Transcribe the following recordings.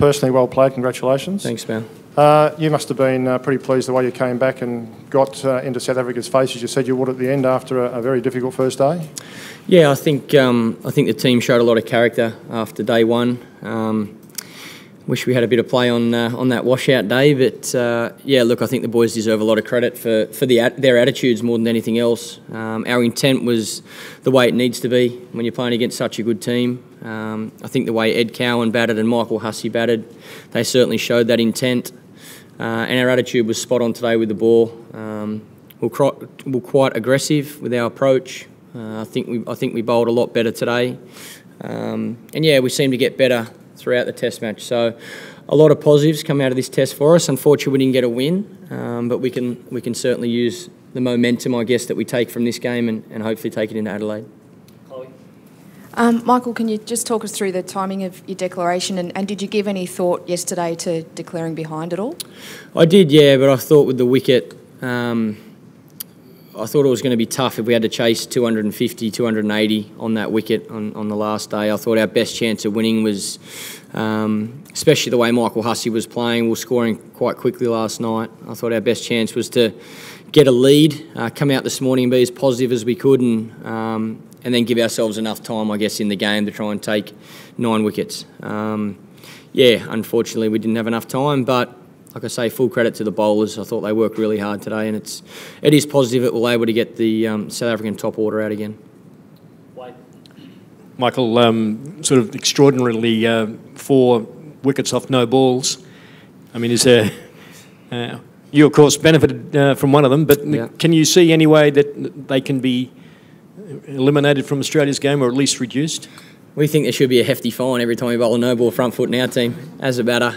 personally well played. Congratulations. Thanks, man. You must have been pretty pleased the way you came back and got into South Africa's face, as you said you would at the end after a very difficult first day. Yeah, I think the team showed a lot of character after day one. Wish we had a bit of play on that washout day, but yeah, look, I think the boys deserve a lot of credit for their attitudes more than anything else. Our intent was the way it needs to be when you're playing against such a good team. I think the way Ed Cowan batted and Michael Hussey batted, they certainly showed that intent, and our attitude was spot on today with the ball. We're quite aggressive with our approach. I think we bowled a lot better today, and yeah, we seemed to get better throughout the Test match. So a lot of positives come out of this Test for us. Unfortunately, we didn't get a win, but we can certainly use the momentum, I guess, that we take from this game and hopefully take it into Adelaide. Michael, can you just talk us through the timing of your declaration and did you give any thought yesterday to declaring behind at all? I did, yeah, but I thought with the wicket, I thought it was going to be tough if we had to chase 250, 280 on that wicket on the last day. I thought our best chance of winning was, especially the way Michael Hussey was playing, we were scoring quite quickly last night. I thought our best chance was to get a lead, come out this morning and be as positive as we could and then give ourselves enough time, I guess, in the game to try and take 9 wickets. Yeah, unfortunately we didn't have enough time, but like I say, full credit to the bowlers. I thought they worked really hard today, and it is positive that we're able to get the South African top order out again. Michael, sort of extraordinarily 4 wickets off no balls. I mean, is there? You of course benefited from one of them, but yeah. Can you see any way that they can be eliminated from Australia's game, or at least reduced? We think there should be a hefty fine every time we bowl a no-ball front foot in our team, as a batter.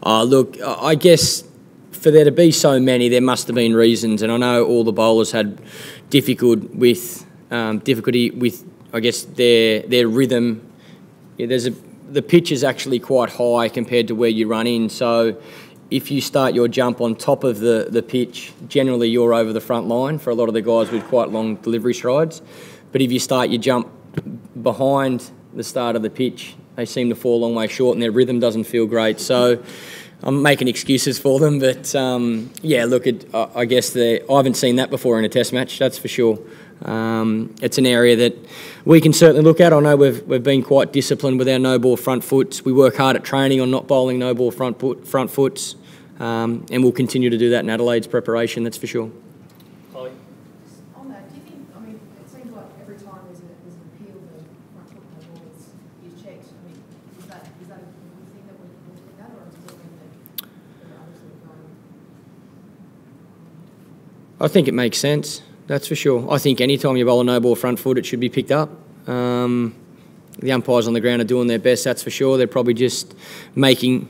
Look, I guess for there to be so many, there must have been reasons, and I know all the bowlers had difficulty with, I guess, their rhythm. Yeah, the pitch is actually quite high compared to where you run in, so if you start your jump on top of the pitch, generally you're over the front line for a lot of the guys with quite long delivery strides. But if you start your jump behind the start of the pitch, they seem to fall a long way short and their rhythm doesn't feel great. So I'm making excuses for them, but yeah, look, I guess I haven't seen that before in a Test match, that's for sure. It's an area that we can certainly look at. I know we've been quite disciplined with our no-ball front foots. We work hard at training on not bowling no-ball front foots, and we'll continue to do that in Adelaide's preparation, that's for sure. On that, do you think, I mean, it seems like every time there's an appeal for front foot no ball is checked. I mean, is that a good thing that we're doing that, or does it mean that there are others that are going? I think it makes sense. That's for sure. I think any time you bowl a no-ball front foot, it should be picked up. The umpires on the ground are doing their best, that's for sure. They're probably just making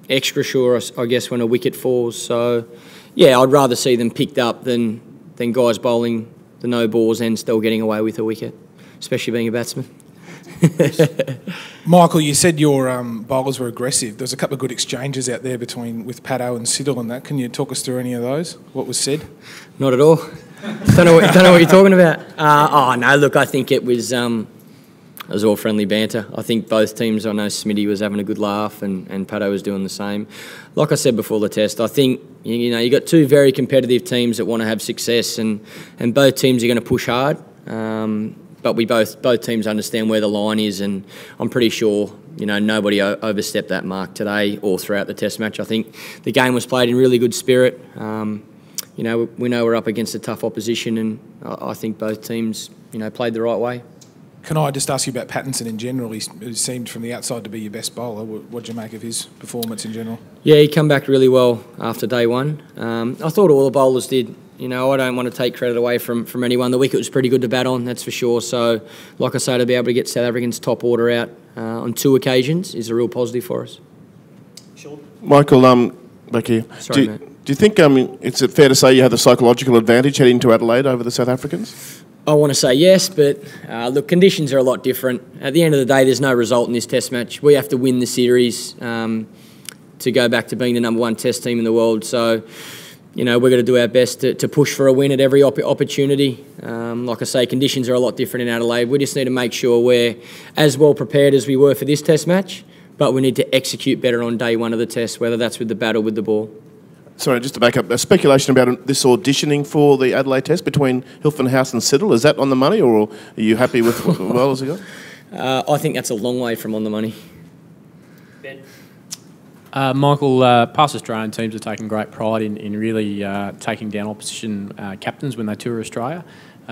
extra sure, I guess, when a wicket falls. So, yeah, I'd rather see them picked up than guys bowling the no-balls and still getting away with a wicket, especially being a batsman. Michael, you said your bowlers were aggressive. There was a couple of good exchanges out there with Paddo and Siddle and that. Can you talk us through any of those? What was said? Not at all. Don't know what you're talking about. Oh no, look, I think it was all friendly banter. I think both teams. I know Smitty was having a good laugh and Paddo was doing the same. Like I said before the Test, I think you got 2 very competitive teams that want to have success, and both teams are going to push hard. But both teams understand where the line is, and I'm pretty sure nobody overstepped that mark today or throughout the Test match. I think the game was played in really good spirit. We know we're up against a tough opposition, and I think both teams played the right way. Can I just ask you about Pattinson in general? He seemed from the outside to be your best bowler. What did you make of his performance in general? Yeah, he came back really well after day one. I thought all the bowlers did. I don't want to take credit away from anyone. The wicket was pretty good to bat on, that's for sure. So, like I say, to be able to get South Africans' top order out on 2 occasions is a real positive for us. Sure. Michael, back here. Sorry, mate. Do you think it's fair to say you have the psychological advantage heading to Adelaide over the South Africans? I want to say yes, but look, conditions are a lot different. At the end of the day, there's no result in this Test match. We have to win the series to go back to being the #1 Test team in the world. So, we're going to do our best to push for a win at every opportunity. Like I say, conditions are a lot different in Adelaide. We just need to make sure we're as well prepared as we were for this Test match, but we need to execute better on day one of the test, whether that's with the bat or with the ball. Sorry, just to back up, a speculation about this auditioning for the Adelaide Test between Hilton House and Siddle. Is that on the money, or are you happy with what well has he got? I think that's a long way from on the money. Michael, past Australian teams are taking great pride in really taking down opposition captains when they tour Australia.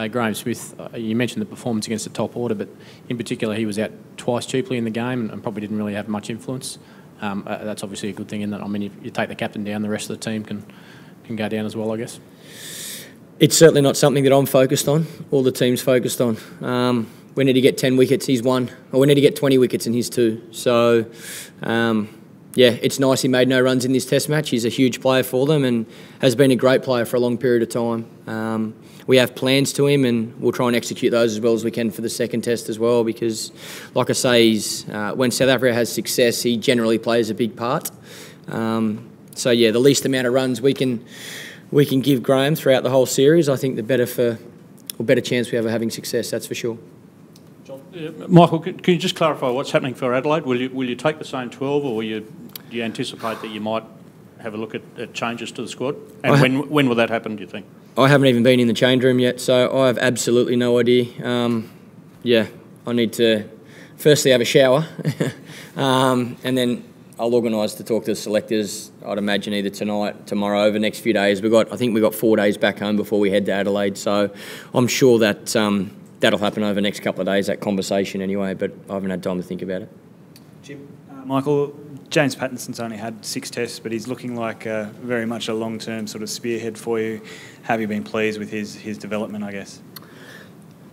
Graham Smith, you mentioned the performance against the top order, but in particular he was out twice cheaply in the game and probably didn't really have much influence. That's obviously a good thing in that, I mean, if you take the captain down, the rest of the team can go down as well, I guess. It's certainly not something that I'm focused on, all the team's focused on. We need to get 10 wickets, he's 1. Or we need to get 20 wickets and he's 2. So, yeah, it's nice he made no runs in this test match. He's a huge player for them and has been a great player for a long period of time. We have plans to him and we'll try and execute those as well as we can for the second test as well, because, like I say, when South Africa has success, he generally plays a big part. So, yeah, the least amount of runs we can give Graham throughout the whole series, I think the better chance we have of having success, that's for sure. Michael, can you just clarify what's happening for Adelaide? Will you take the same 12, or do you anticipate that you might have a look at changes to the squad? And when will that happen, do you think? I haven't even been in the change room yet, so I have absolutely no idea. Yeah, I need to firstly have a shower, and then I'll organise to talk to the selectors. I'd imagine either tonight, tomorrow, over the next few days. I think we've got 4 days back home before we head to Adelaide, so I'm sure that that'll happen over the next couple of days, that conversation anyway, but I haven't had time to think about it. Jim? Michael, James Pattinson's only had 6 tests, but he's looking like very much a long-term sort of spearhead for you. Have you been pleased with his development, I guess?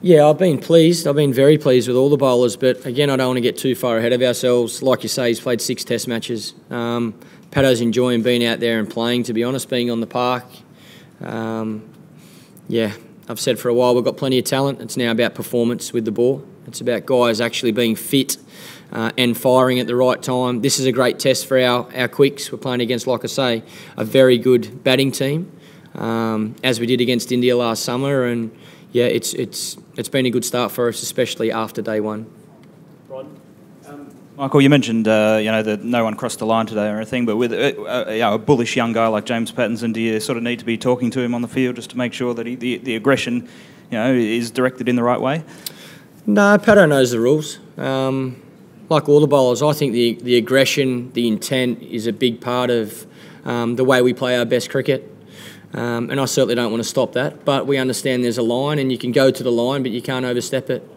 Yeah, I've been pleased. I've been very pleased with all the bowlers, but again, I don't want to get too far ahead of ourselves. Like you say, he's played 6 test matches. Patto's enjoying being out there and playing, to be honest, being on the park. Yeah, I've said for a while we've got plenty of talent. It's now about performance with the ball. It's about guys actually being fit and firing at the right time. This is a great test for our quicks. We're playing against, like I say, a very good batting team, as we did against India last summer. And yeah, it's been a good start for us, especially after day one. Michael, you mentioned that no one crossed the line today or anything, but with a bullish young guy like James Pattinson, do you sort of need to be talking to him on the field just to make sure that the aggression, is directed in the right way? No, Patto knows the rules. Like all the bowlers, I think the aggression, the intent is a big part of the way we play our best cricket. And I certainly don't want to stop that, but we understand there's a line and you can go to the line, but you can't overstep it.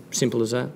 Simple as that.